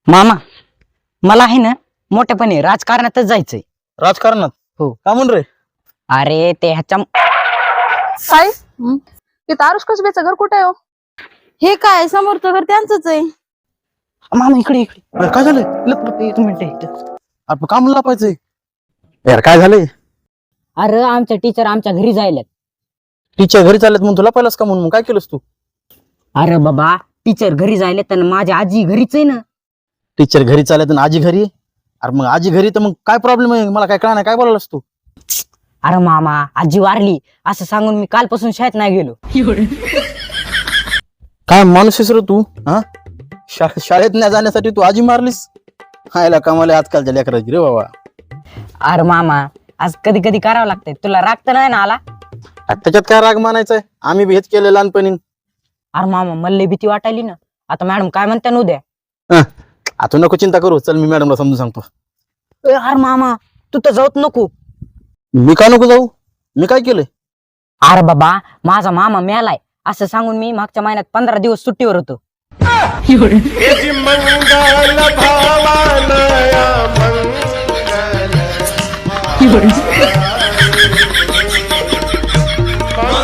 मामा, मला आहे ना मोठेपणे राजकारणातच जायचंय. राजकारणात? हो. का म्हण रे? अरे ते ह्याच्या साई तिथं आरुष कसबेचं घर कुठे आहे हो? हे काय समोरचं घर त्यांचंच आहे. मामा इकडे इकडे अरे काय झालंय? लप एक मिनिट इथं. आपण काम लापायचंय. यार काय झालंय? अरे आमच्या टीचर आमच्या घरी जायला. टीचर घरी चालत म्हणून तुला पाहिलंस का म्हणून मग काय केलंस तू? अरे बाबा टीचर घरी जायले तर माझी आजी घरीच आहे ना. टीचर घरी चालत आणि आजी घरी? अरे मग आजी घरी तर मग काय प्रॉब्लेम आहे? मला काय कळणार नाही. काय बोलायलास तू? अरे मामा आजी वारली असं सांगून मी कालपासून शाळेत नाही गेलो. काय माणूस आहेस रे तू? हा, शाळेत नाही जाण्यासाठी तू आजी मारलीस? हायला कामाला आजकालच्या लेकराची रे बाबा. अरे मामा आज कधी कधी करावं लागतंय. तुला राग तर नाही ना आला? त्याच्यात काय राग मानायचाय? आम्ही बी हेच केलं लहानपणी. अरे मामा मला लई भीती वाटायली ना. आता मॅडम काय म्हणते ना उद्या. आता नको चिंता करू. चल मी मॅडमला समजून सांगतो. अरे मामा तू तर जाऊत नको. मी का नको जाऊ? मी काय केलंय? अरे बाबा माझा मामा मेलाय असं सांगून मी मागच्या महिन्यात 15 दिवस सुट्टीवर होतो. मंगल भावानया मंगल